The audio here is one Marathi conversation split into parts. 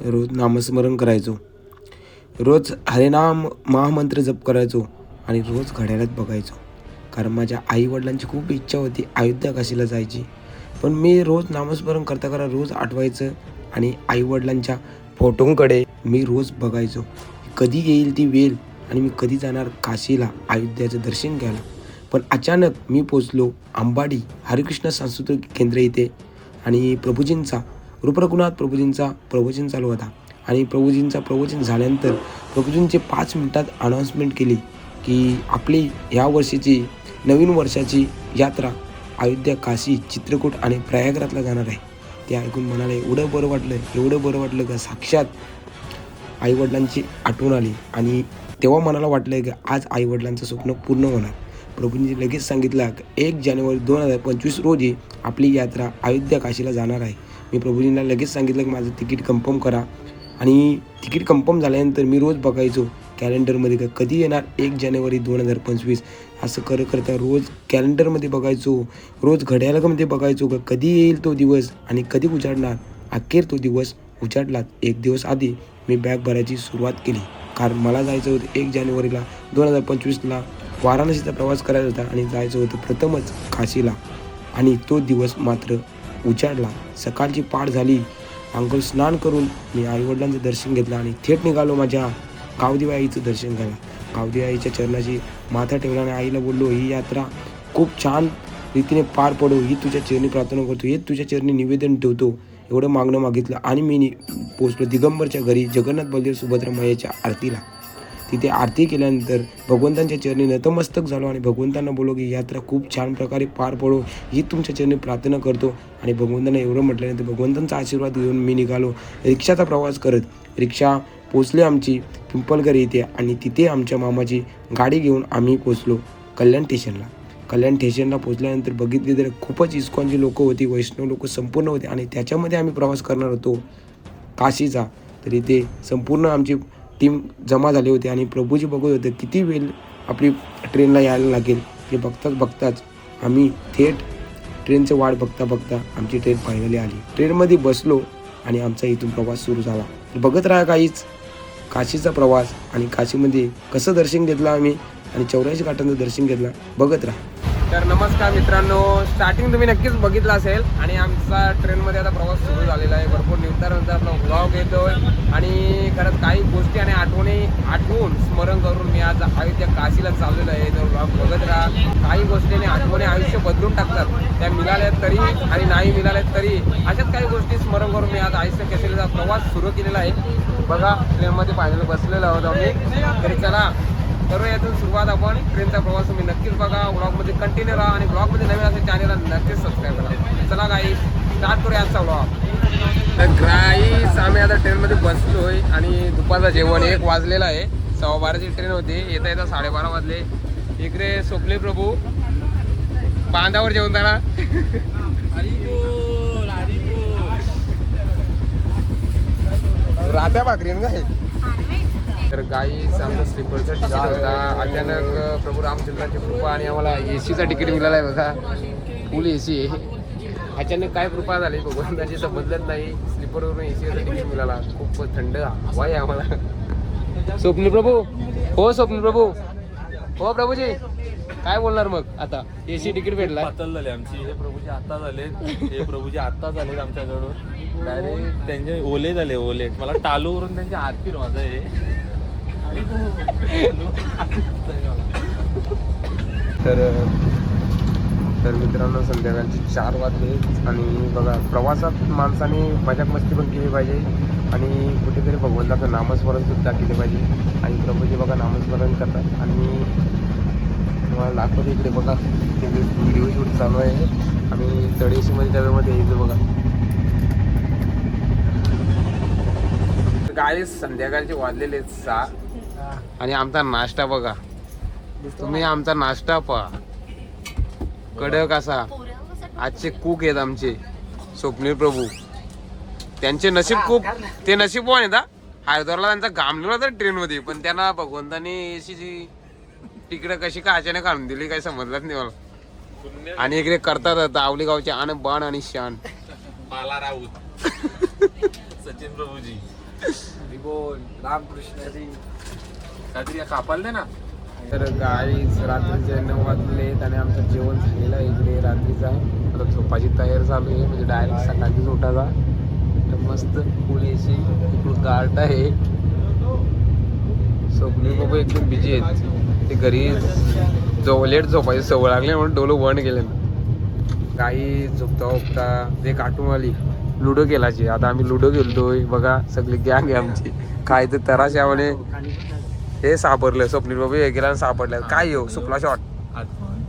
रोज नामस्मरण करायचो, रोज हरिनाम महामंत्र जप करायचो आणि रोज घड्याळात बघायचो. कारण माझ्या आईवडिलांची खूप इच्छा होती अयोध्या काशीला जायची. पण मी रोज नामस्मरण करता करा रोज आठवायचं आणि आईवडिलांच्या फोटोंकडे मी रोज बघायचो. कधी येईल ती वेळ आणि मी कधी जाणार काशीला अयोध्याचं दर्शन घ्यायला. पण अचानक मी पोचलो अंबाडी हरिकृष्ण सांस्कृतिक केंद्र इथे आणि प्रभूजींचा रूपरघुनाथ प्रभूजींचा प्रवचन चालू होता. आणि प्रभूजींचा प्रवचन झाल्यानंतर प्रभूजींचे 5 मिनिटात अनाऊन्समेंट केली की आपली ह्या वर्षीची नवीन वर्षाची यात्रा अयोध्या, काशी, चित्रकूट आणि प्रयागराजला जाणार आहे. ते ऐकून मनाला एवढं बरं वाटलं का साक्षात आईवडिलांची आठवण आली आणि तेव्हा मनाला वाटलं की आज आईवडिलांचं स्वप्न पूर्ण होणार. प्रभूंनी लगेच सांगितलं की 1 जानेवारी 2025 रोजी आपली यात्रा अयोध्या काशीला जाणार आहे. मी प्रभूजींना लगेच सांगितलं की माझं तिकीट कन्फर्म करा आणि तिकीट कन्फर्म झाल्यानंतर मी रोज बघायचो कॅलेंडरमध्ये का कधी येणार 1 जानेवारी 2025. असं करता रोज कॅलेंडरमध्ये बघायचो, रोज घड्याळामध्ये बघायचो का कधी येईल तो दिवस आणि कधी उजाडणार. अखेर तो दिवस उजाडलाच. 1 दिवस आधी मी बॅग भरायची सुरुवात केली कारण मला जायचं होतं 1 जानेवारीला 2025ला वाराणसीचा प्रवास करायचा होता आणि जायचं होतं प्रथमच काशीला. आणि तो दिवस मात्र उजाडला. सकाळची पाठ झाली, अंघोळ स्नान करून मी आईवडिलांचं दर्शन घेतलं आणि थेट निघालो माझ्या गावदेवी आईचं दर्शन घ्यायला. गावदेवी आईच्या चरणाची माथा ठेवला आणि आईला बोललो ही यात्रा खूप छान रीतीने पार पडो, ही तुझ्या चरणी प्रार्थना करतो, हे तुझ्या चरणी निवेदन ठेवतो. एवढं मागणं मागितलं आणि मी पोचलो दिगंबरच्या घरी जगन्नाथ बलदेव सुभद्रा मैयाच्या आरतीला. तिथे आरती केल्यानंतर भगवंतांच्या चरणी नतमस्तक झालो आणि भगवंतांना बोललो की यात्रा खूप छान प्रकारे पार पडो, ही तुमच्या चरणी प्रार्थना करतो. आणि भगवंतांना एवढं म्हटल्यानंतर भगवंतांचा आशीर्वाद घेऊन मी निघालो रिक्षाचा प्रवास करत. रिक्षा पोचली आमची पिंपलगर येथे आणि तिथे आमच्या मामाची गाडी घेऊन आम्ही पोचलो कल्याण स्टेशनला. कल्याण स्टेशनला पोचल्यानंतर बघितले तर खूपच इस्कॉनची लोकं होती, वैष्णव लोक संपूर्ण होते आणि त्याच्यामध्ये आम्ही प्रवास करणार होतो काशीचा. तर इथे संपूर्ण आमची टीम जमा झाली होती आणि प्रभूजी बघत होते किती वेळ आपली ट्रेनला यायला लागेल. ते बघताच आम्ही थेट ट्रेनचं वाट बघता आमची ट्रेन फायनली आली. ट्रेनमध्ये बसलो आणि आमचा इथून प्रवास सुरू झाला. बघत राहा काहीच काशीचा प्रवास आणि काशीमध्ये कसं दर्शन घेतलं आम्ही आणि 84 घाटांचं दर्शन घेतलं, बघत राहा. तर नमस्कार मित्रांनो, स्टार्टिंग तुम्ही नक्कीच बघितलं असेल आणि आमचा ट्रेनमध्ये आता प्रवास सुरू झालेला आहे. भरपूर निवतानंतर आपला व्लॉग येतोय आणि खरंच काही गोष्टी आणि आठवून स्मरण करून मी आज अयोध्या काशीला चाललेलो आहे. तर व्लॉग बघत राहा. काही गोष्टीने आठवणी आयुष्य बदलून टाकतात, त्या मिळाल्यात तरी आणि नाही मिळाल्यात तरी अशाच काही गोष्टी स्मरण करून मी आज आयुष्य काशीला प्रवास सुरू केलेला आहे. बघा ट्रेनमध्ये फायनल बसलेलो आहोत आम्ही. तरी चला करूया यातून सुरुवात आपण. ट्रेनचा प्रवास तुम्ही नक्कीच बघा, ब्लॉगमध्ये कंटिन्यू राहा आणि ब्लॉगमध्ये नवीन असेल चॅनलला नक्कीच सबस्क्राईब करा. चला गाईस स्टार्ट करूया आजचा ब्लॉग. तर गाईस आम्ही आता ट्रेनमध्ये बसलोय आणि दुपारचं जेवण 1 वाजलेलं आहे. 12:15ची ट्रेन होती, येता 12:30 वाजले. इकडे स्वप्नील प्रभू बांधावर जेवण झाला. रात्या भाकरीन काय. तर गाईस आमचा स्लीपरचा तिकीट होता. अचानक प्रभू रामचंद्राची कृपा आणि आम्हाला एसीचा तिकीट मिळाला आहे. बघा फुल एसी आहे. अचानक काय कृपा झाली भगवंताची समजलंच नाही. स्लीपरवरून एसीचा तिकीट मिळाला. खूप थंड हवा आहे आम्हाला. स्वप्नील प्रभू हो, स्वप्नील प्रभू हो, प्रभूजी काय बोलणार मग आता. एसी तिकीट भेटला. पातळ झाले आमची. हे प्रभूजी आता झालेत आमच्याकडून. डायरेक्ट त्यांचे ओले झाले. मला टालूवरून त्यांची आरती माझं आहे. तर मित्रांनो संध्याकाळचे 4 वाजले आणि बघा प्रवासात माणसाने मजाक मस्ती पण केली पाहिजे आणि कुठेतरी भगवंताचं नामस्मरण सुद्धा केले पाहिजे. आणि प्रभूजी बघा नामस्मरण करतात आणि तुम्हाला दाखवतो इकडे बघा ते व्हिडिओ शूट चालू आहे. आम्ही तळेशीमध्ये त्याच्यामध्ये यायचं बघा. गाईस संध्याकाळचे वाजलेले 6 आणि आमचा नाश्ता बघा. तुम्ही आमचा नाश्ता पहा कडक असा. आजचे कुक आहेत आमचे स्वप्नील प्रभू. त्यांचे नशीब खूप, ते नशीबवान आहेत. हरिद्वारला त्यांचा घाम निघाला तर ट्रेनमध्ये, पण त्यांना भगवंतानी एसीची तिकडे कशी काय अचानक आणून दिली काही समजलंच नाही मला. आणि इकडे करतात आवली गावचे आण बाण आणि शान पाला राऊत सचिन प्रभूजी. बोल रामकृष्ण काहीतरी कापाल दे ना. तर गाईच रात्रीचे 9 वाजले आणि आमचं जेवण झालेलं आहे इकडे रात्रीचा. आता झोपाची तयारी चालू आहे, म्हणजे डायरेक्ट सकाळीच उठायचा. तर मस्त पुण्याची इकडून गार्ड आहे. स्वप्नील बाबा एकदम बिजी आहेत, ते घरी लेट झोपायची सवय लागली म्हणून डोलं वन गेले. गाई झोपता झोपता ते काटून आली लुडो खेळायची. आता आम्ही लुडो खेळतोय बघा, सगळी गँग आहे आमची. काय तर तराशावाने हे सापडलं, स्वप्नील बाबा हे गेला सापडलं. काय येऊ सुपला शॉट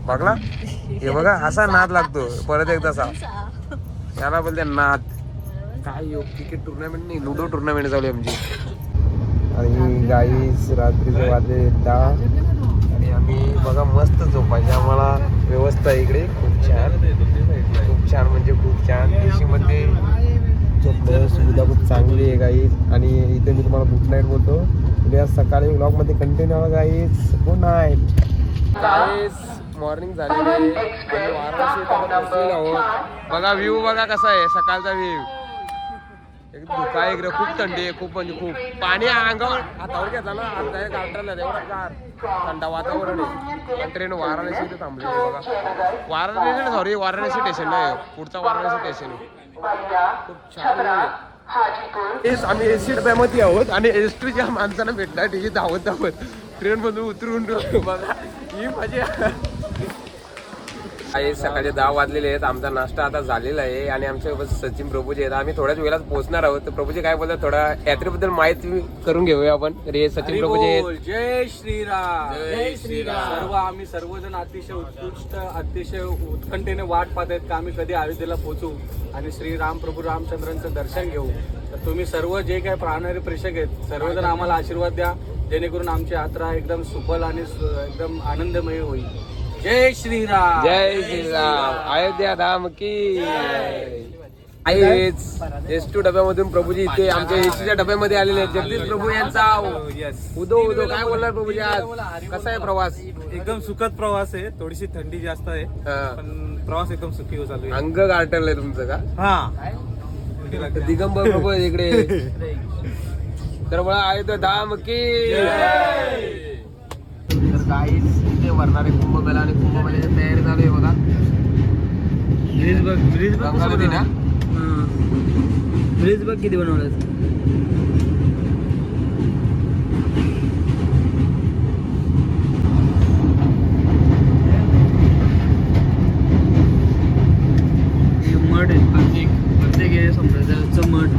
बघला हे बघा, असा नाद लागतो परत एकदा सा याला बोलते नाद. काय येऊ क्रिकेट टुर्नामेंट नाही, लुडो टुर्नामेंट चालू आहे आमची. आणि गाईस रात्रीचे वाजले 10 आणि आम्ही बघा मस्त झोपायची आम्हाला व्यवस्था इकडे खूप छान, खूप छान म्हणजे खूप छान. एसीमध्ये झोपण्याची सुविधा खूप चांगली आहे गाईस. आणि इथे मी तुम्हाला गुड नाईट बोलतो. उद्या सकाळी व्लॉगमध्ये कंटिन्यू गाईस. गुड नाईट गाईस. मॉर्निंग झालेली आहे आणि वाराणसी आहोत. बघा व्ह्यू बघा कसा आहे सकाळचा व्ह्यू. एक धुका आहे इकडे, खूप थंडी आहे, खूप म्हणजे खूप. पाणी अंगावर हातावर घेतला ना आता गावठाला एवढा गार थंड वातावरण आहे. ट्रेन वाराणसी इथे थांबली बघा. वाराणसी सॉरी वाराणसी स्टेशन आहे, पुढचा वाराणसी स्टेशन आहे. खूप छान आहे. आम्ही एसी डब्यामध्ये आहोत आणि एसटीच्या माणसांना भेटण्यासाठी धावत धावत ट्रेन मधून उतरून बघा ही मजा. सकाळचे 10 वाजलेले आहेत. आमचा नाश्ता आता झालेला आहे आणि आमच्या सचिन प्रभूजी आहेत. आम्ही थोड्याच वेळात पोहोचणार आहोत. तर प्रभूजी काय बोलतात, थोडा यात्रेबद्दल माहिती करून घेऊया आपण. रे सचिन प्रभूजी आहेत. जय श्रीराम. जय श्रीराम. आम्ही सर्वजण अतिशय उत्कृष्ट अतिशय उत्कंठेने वाट पाहत आहेत की आम्ही कधी अयोध्येला पोहोचू आणि श्रीराम प्रभू रामचंद्रांचं दर्शन घेऊ. तर तुम्ही सर्व जे काही प्राणरी प्रेक्षक आहेत सर्वजण आम्हाला आशीर्वाद द्या, जेणेकरून आमची यात्रा एकदम सुफल आणि एकदम आनंदमय होईल. जय श्रीराम. जय श्रीराम. अयोध्या धाम की एस2 डब्यामधून प्रभूजी इथे आमच्या एसटीच्या डब्यामध्ये आलेले आहेत. जगदीश प्रभू यांचा उदो उदो काय बोलणार प्रभूजी, आज कसा आहे प्रवास? एकदम सुखद प्रवास आहे. थोडीशी थंडी जास्त आहे पण प्रवास एकदम सुखी चालू आहे. अंग गाठलंय तुमचं का? हा दिगंबर प्रभू इकडे. तर मला अयोध्या धाम की. तर काहीच इथे भरणारे कुंभमेळा आणि कुंभमेळ्याची तयारी चालू आहे बघा. गंगावती ना ब्रिज बघ किती बनवलं. मठ आहे प्रत्येक हे संप्रदायाचं मठ.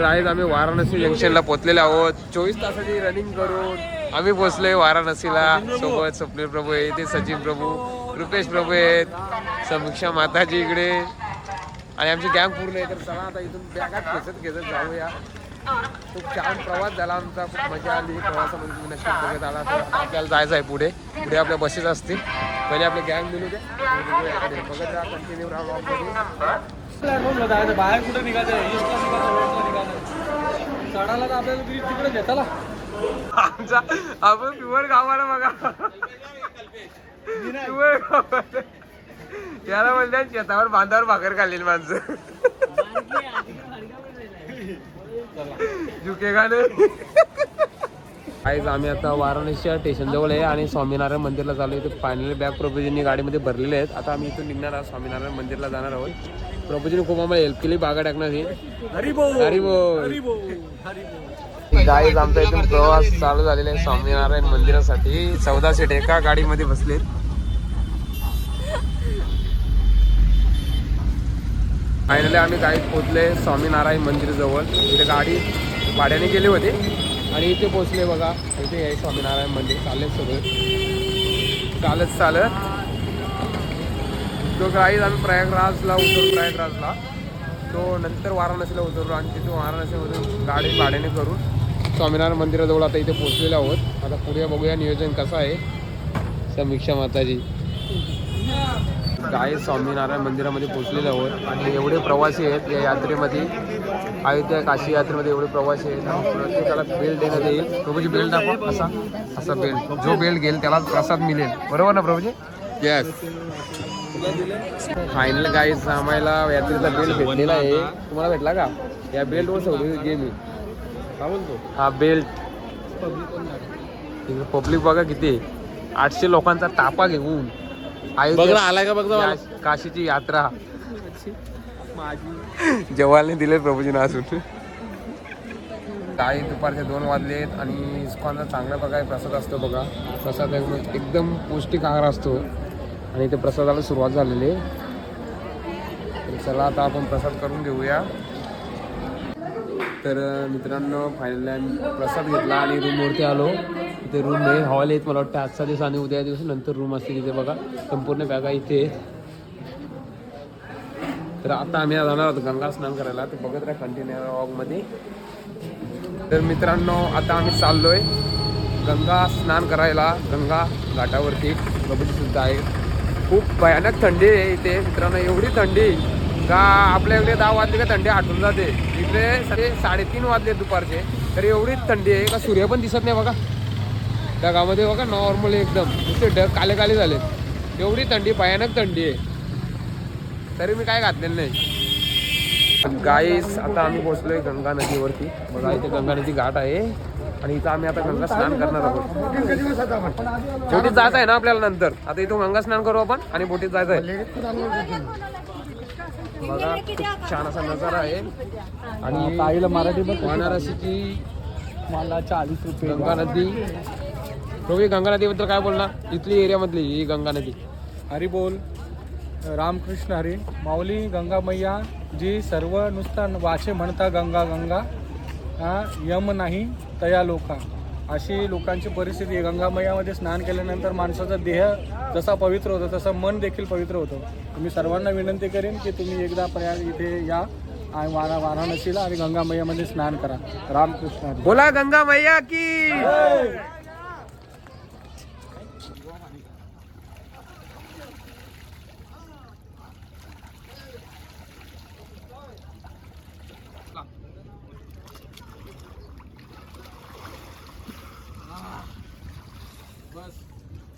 आज आम्ही वाराणसी जंक्शनला पोहोचलेलो आहोत. 24 तासाची रनिंग करून आम्ही पोहोचलोय वाराणसीला. सोबत स्वप्नील प्रभू आहे, ते सचिन प्रभू, रुपेश प्रभू आहेत, समीक्षा माताजी इकडे आणि आमची गँग पूर्ण आहे. तर चला आता इथून बॅगात खेचत खेचत जाऊया. खूप छान प्रवास झाला आमचा, खूप मजा आली प्रवासामध्ये. तुम्ही नक्की बघत आला तर आपल्याला जायचं आहे पुढे. पुढे आपल्या बसेस असतील. पहिले आपले गँग मिळू द्या, बघत राहा, कंटिन्यू राहा व्लॉगमध्ये. बाहेर कुठे निघायचं चढायला तर आपल्याला तिकडे घेताला आमचा आपण प्युअर गावाला बघा. प्युअर गावाला याला म्हणतात शेतावर बांधावर भाकर खाल्लेली माणसं. झुकेगा नाही. आज आम्ही आता वाराणसीच्या स्टेशन जवळ आहे आणि स्वामीनारायण मंदिरला चालू आहे. फायनली बॅग प्रभूजींनी गाडीमध्ये भरलेले आहेत. आता आम्ही इथून निघणार आहोत, स्वामीनारायण मंदिरला जाणार आहोत. प्रभूजीने खूप आम्हाला हेल्प केली बागा टाकण्याची. गाईज आमचा इथून प्रवास चालू झालेला आहे स्वामीनारायण मंदिरासाठी. 14 सीट एका गाडीमध्ये बसले. फायनली आम्ही गाईत पोहोचले स्वामीनारायण मंदिर जवळ. इथे गाडी भाड्याने गेली होती आणि इथे पोहोचले बघा. इथे आहे स्वामीनारायण मंदिर. चालले सगळे चालत तो गाईज आम्ही प्रयागराजला उतरलो. प्रयागराजला तो नंतर वाराणसीला उतरलो आणि तिथून वाराणसीमधून गाडी भाड्याने करून स्वामीनारायण मंदिराजवळ आता इथे पोहोचलेलो आहोत. आता पुढे बघूया नियोजन कसं आहे. समीक्षा माताजी गाईज स्वामीनारायण मंदिरामध्ये पोहोचलेलो आहोत आणि एवढे प्रवासी आहेत या यात्रेमध्ये अयोध्या काशी यात्रेमध्ये एवढे प्रवासी आहेत, प्रत्येकाला बेल्ट देण्यात येईल. प्रभूजी बेल्ट दाखवा, असा बेल्ट, जो बेल्ट घेईल त्याला प्रसाद मिळेल, बरोबर ना प्रभूजी? येस. फायनल गाईज आम्हाला यात्रेचा बेल्ट भेटलेला आहे. तुम्हाला भेटला का? या बेल्टवर सगळी गेली. काय बोलतो? हा बेल्ट. पब्लिक बघा किती, 800 लोकांचा तापा घेऊन अयोध्या आलाय का बघा, काशीची यात्रा जवालने दिले प्रभूजींना असून. काही दुपारचे 2 वाजलेत आणि इस्कॉनचा चांगल्या प्रकारे प्रसाद असतो बघा. प्रसाद एकदम पौष्टिक आहार असतो आणि ते प्रसादाला सुरुवात झालेली आहे. तर चला आता आपण प्रसाद करून घेऊया. तर मित्रांनो फायनली आम्ही प्रसाद घेतला आणि रूमवरती आलो. इथे रूम आहे, हॉल आहेत. मला वाटतं आजचा दिवस आणि उद्या दिवस नंतर रूम असते तिथे बघा. संपूर्ण बॅगा इथे. तर आता आम्ही जाणार आहोत गंगा स्नान करायला. ते बघत राहा कंटिन्यू व्लॉगमध्ये. तर मित्रांनो आता आम्ही चाललोय गंगा स्नान करायला. गंगा घाटावरती प्रभूजी सुद्धा आहे. खूप भयानक थंडी आहे इथे मित्रांनो. एवढी थंडी का आपल्या इकडे 10 वाजले का थंडी आठवून जाते. इकडे 3:30 वाजले दुपारचे, तर एवढीच थंडी आहे का सूर्य पण दिसत नाही बघा. ढगामध्ये बघा नॉर्मली एकदम नुसते ढग काले काले झाले. एवढी थंडी, भयानक थंडी आहे. तरी मी काय घातलेलं नाही. गाईस आता आम्ही पोहोचलोय गंगा नदीवरती बघा. इथे गंगा नदी घाट आहे आणि इथं आम्ही आता गंगा स्नान करणार आहोत. बोटीत जायचं आहे ना आपल्याला नंतर. आता इथून गंगा स्नान करू आपण आणि बोटीत जायचं आहे बघा. खूप छान असा नजारा आहे. आणि ताईला मराठी वाराणसीची मला 40 रुपये गंगा नदी. प्रभू गंगा नदीबद्दल काय बोलणार? इथली एरियामधली ही गंगा नदी. हरी बोल, रामकृष्ण हरी. माऊली गंगा मैया जी सर्व नुसतं वाचे म्हणता गंगा गंगा, यम नाही तया लोका. अशी लोकांची परिस्थिती आहे. गंगा मैयामध्ये स्नान केल्यानंतर माणसाचा देह जसा पवित्र होतो तसं मन देखील पवित्र होतं. मी सर्वांना विनंती करेन की तुम्ही एकदा इथे या वाराणसीला आणि गंगा मैयामध्ये स्नान करा. रामकृष्ण हरी. बोला गंगा मैया की.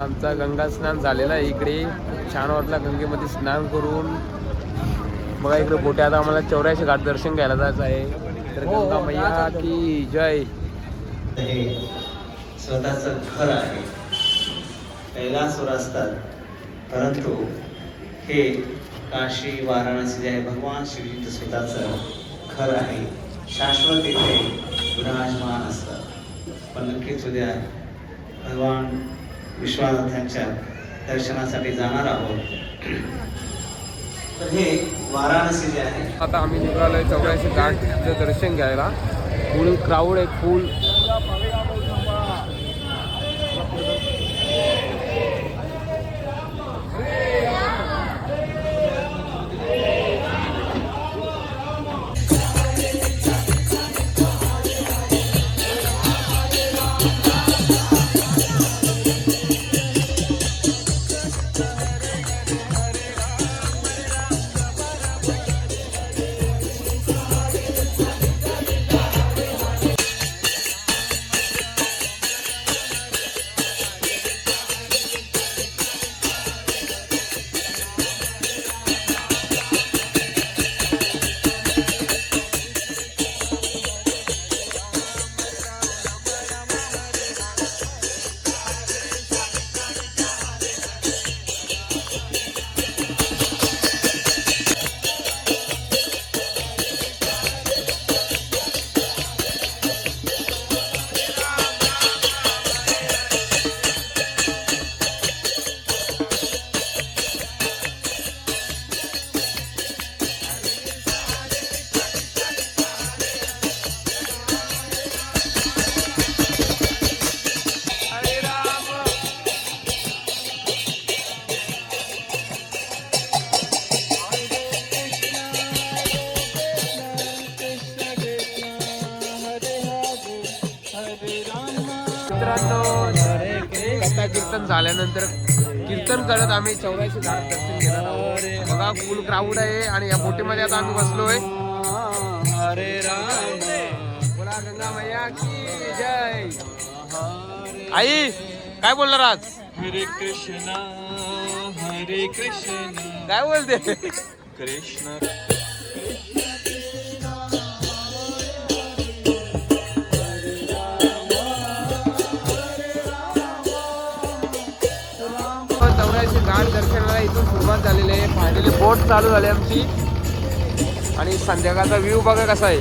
आमचा गंगा स्नान झालेला आहे इकडे. खूप छान वाटला गंगेमध्ये स्नान करून. बघा इकडे बोटे. आता आम्हाला 84 घाट दर्शन घ्यायला जायचं आहे. तर गंगा मैया की जय. हे स्वतःचं घर आहे. कैलासवर असतात परंतु हे काशी वाराणसी जे आहे भगवान शिवजींचं स्वतःचं घर आहे. शाश्वत इथे विराजमान असतात. पण नक्कीच उद्या भगवान विश्वनाथांच्या दर्शनासाठी जाणार आहोत. तर हे वाराणसी जे आहे. आता आम्ही निघालोय 84 घाटचं दर्शन घ्यायला. फुल क्राऊड आहे, फुल. मित्रांनो कथा कीर्तन झाल्यानंतर कीर्तन करत आम्ही 84 घाट दर्शन घेणार आहोत. बघा फुल क्राऊड आहे आणि या बोटीमध्ये आता आम्ही बसलोय. हरे राम बोला गंगा मैया की जय. आई काय बोलणार आज? हरे कृष्णा काय बोलते? कृष्ण चौऱ्याऐंशी घाट दर्शनाला इथून सुरुवात झालेली आहे. फायनली बोट चालू झाली आमची आणि संध्याकाळचा व्ह्यू बघा कसा आहे.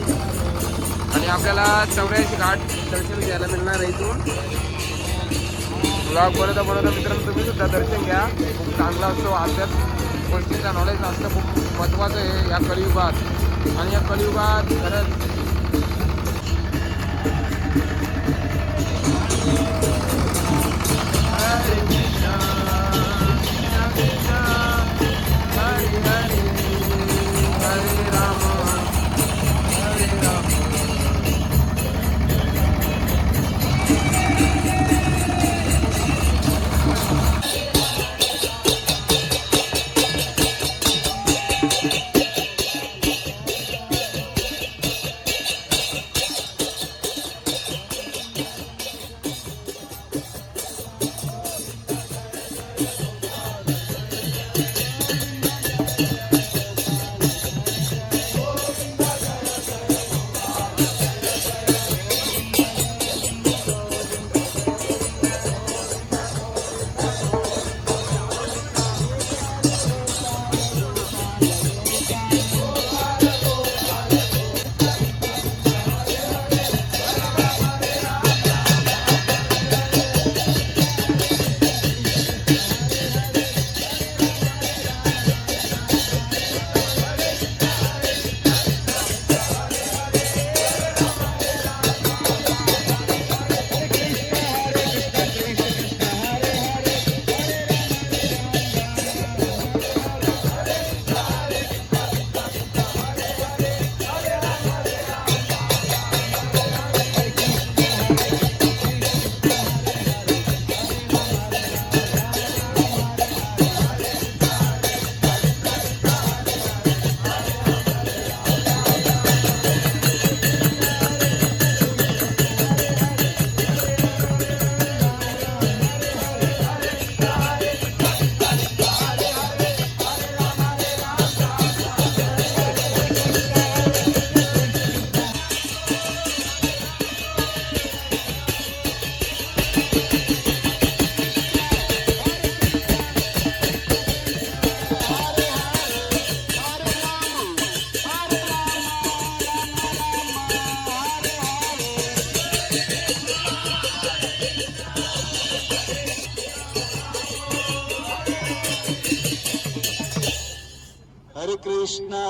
आणि आपल्याला 84 घाट दर्शन घ्यायला मिळणार आहे इथून. ब्लॉग बनवता मित्रांनो तुम्ही सुद्धा दर्शन घ्या. खूप चांगला असतो. आध्यात्मिक गोष्टीचा नॉलेज असणं खूप महत्त्वाचं आहे या कलियुगात. आणि या कलियुगात खरंच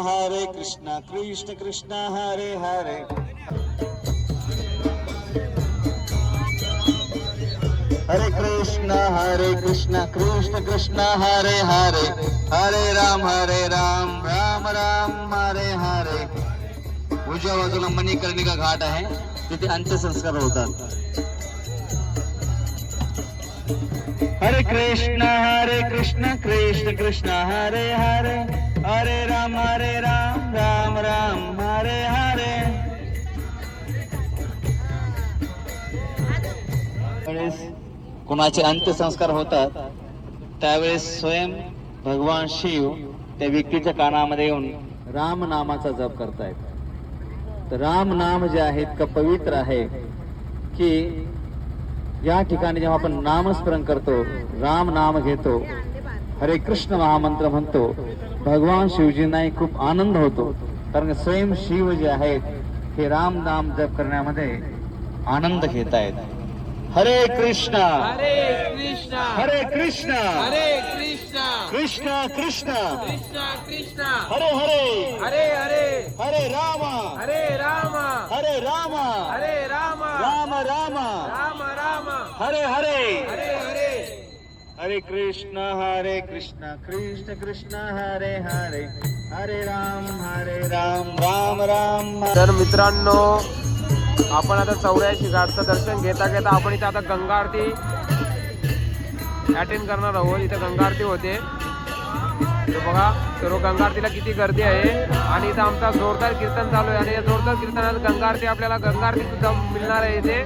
हरे कृष्णा कृष्ण कृष्ण हरे हरे हरे कृष्ण कृष्ण कृष्ण हरे हरे हरे राम राम राम हरे हरे. उजव्या बाजूला मणिकर्णिका घाट आहे, तिथे अंत्यसंस्कार होतात. हरे कृष्ण कृष्ण कृष्ण हरे हरे हरे राम राम राम हरे हरे. त्यावेळेस कोणाचे अंत्यसंस्कार होतात त्यावेळेस स्वयं भगवान शिव त्या व्यक्तीच्या कानामध्ये येऊन राम नामाचा जप करतायत. तर राम नाम जे आहे इतकं पवित्र आहे की या ठिकाणी जेव्हा आपण नामस्मरण करतो, राम नाम घेतो, हरे कृष्ण महामंत्र म्हणतो, भगवान शिवजींनाही खूप आनंद होतो. कारण स्वयं शिव जे आहेत हे राम नाम जप करण्यामध्ये आनंद घेत आहेत. हरे कृष्ण हरे कृष्णा हरे कृष्ण हरे कृष्णा कृष्ण कृष्ण कृष्णा कृष्णा हरे हरे हरे हरे हरे राम हरे राम हरे राम हरे राम राम राम राम राम हरे हरे हरे हरे. हरे कृष्ण कृष्ण कृष्ण हरे हरे हरे राम राम राम. तर मित्रांनो आपण आता 84 घाटचं दर्शन घेता आपण इथे आता गंगा आरती अटेंड करणार आहोत. इथे गंगा आरती होते. तर बघा सर्व गंगा आरतीला किती गर्दी आहे आणि इथं आमचा जोरदार कीर्तन चालू आहे आणि या जोरदार कीर्तनात गंगा आरती आपल्याला गंगा आरती सुद्धा मिळणार आहे इथे.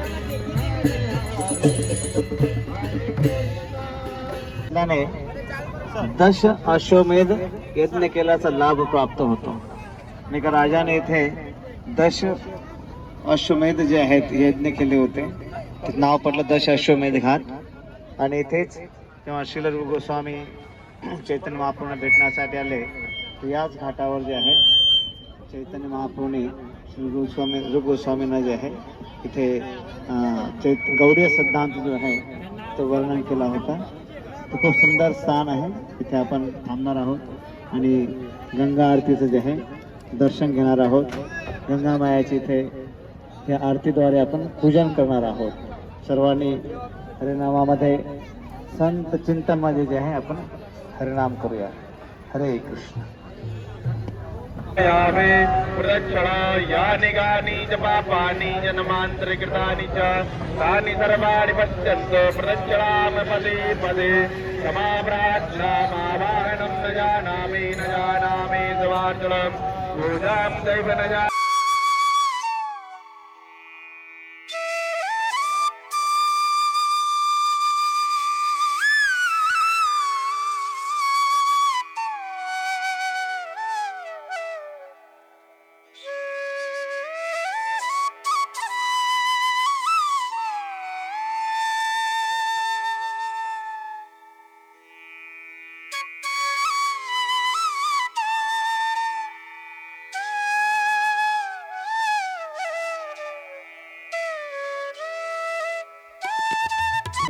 त्याने दश अश्वमेध यज्ञ केल्याचा लाभ प्राप्त होतो. आणि का राजाने इथे दश अश्वमेध जे आहेत यज्ञ केले होते, ते नाव पडलं दश अश्वमेध घाट. आणि इथेच तेव्हा श्रील रूप गोस्वामी चैतन्य महाप्रभूंना भेटण्यासाठी आले, तर याच घाटावर जे आहे चैतन्य महाप्रभूंनी श्री रूप गोस्वामींना जे आहे इथे गौडीय सिद्धांत जो आहे तो वर्णन केला होता. तो खूप सुंदर स्थान आहे. इथे आपण थांबणार आहोत आणि गंगा आरतीचं जे आहे दर्शन घेणार आहोत. गंगा मायाची इथे या आरतीद्वारे आपण पूजन करणार आहोत. सर्वांनी हरिनामामध्ये संत चिंतनमध्ये जे आहे आपण हरिनाम करूया. हरे कृष्ण. यावे प्रदक्षिणा यानि गानि च पापानि जन्मान्तरकृतानि च तानि सर्वाणि पश्यन्तु प्रदक्षिणां पदे पदे समाप्रार्थनामावाहनं न जानामि स्वार्चनं पूजां दैव न जानामि.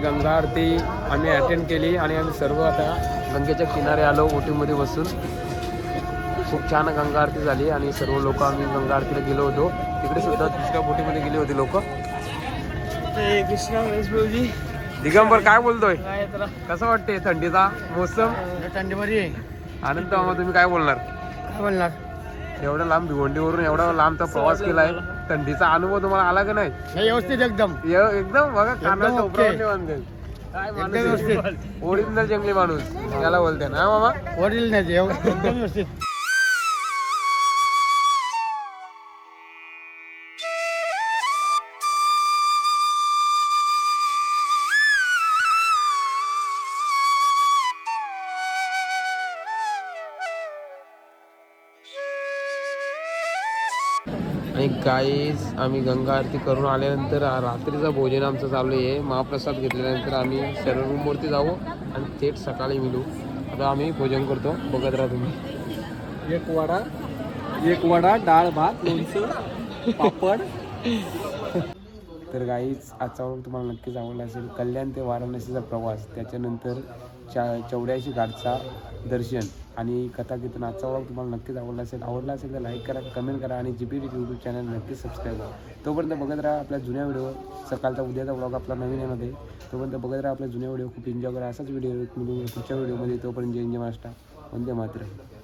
गंगा आरती आम्ही अटेंड केली आणि आम्ही सर्व आता गंगेच्या किनारे आलो बोटीमध्ये बसून. खूप छान गंगा आरती झाली आणि सर्व लोक आम्ही गंगा आरतीला गेलो होतो. तिकडे सुद्धा दुसऱ्या बोटीमध्ये गेले होते लोक. दिगंबर काय बोलतोय, कसं वाटते थंडीचा मोसम? थंडी बरी आहे. आनंद मामा तुम्ही काय बोलणार? एवढ्या लांब भिवंडीवरून एवढा लांबचा प्रवास केलाय, थंडीचा अनुभव तुम्हाला आला का नाही? व्यवस्थित एकदम एकदम बघा कानाचा उपरावून बांधेल. काय माणूस, ओरिजिनल जंगली माणूस याला बोलते ना मामा. वडील नाही एकदम व्यवस्थित. आणि गाईज आम्ही गंगा आरती करून आल्यानंतर रात्रीचा भोजन आमचं चालू आहे. महाप्रसाद घेतल्यानंतर आम्ही सर्व रूमवरती जाऊ आणि थेट सकाळी मिळू. आता आम्ही भोजन करतो, बघत राहा तुम्ही. एक वडा डाळ भात लोणचं पापड. तर गाईज आजचा व्लॉग तुम्हाला नक्कीच आवडला असेल. कल्याण ते वाराणसीचा प्रवास, त्याच्यानंतर 84 घाटचा दर्शन आणि कथा कीर्तन. आजचा व्लॉग तुम्हाला नक्कीच आवडला असेल तर लाईक करा, कमेंट करा आणि GP यूट्यूब चॅनल नक्कीच सबस्क्राईब करा. तोपर्यंत बघत राहा आपल्या जुन्या व्हिडिओ. सकाळचा उद्याचा व्लॉग आपला नवीन येमध्ये. तोपर्यंत बघत राहा आपल्या जुन्या व्हिडिओ. खूप एन्जॉय करा. असाच व्हिडिओ मिळून पुढच्या व्हिडिओमध्ये. तोपर्यंत जय महाराष्ट्र, वंदे मातरम.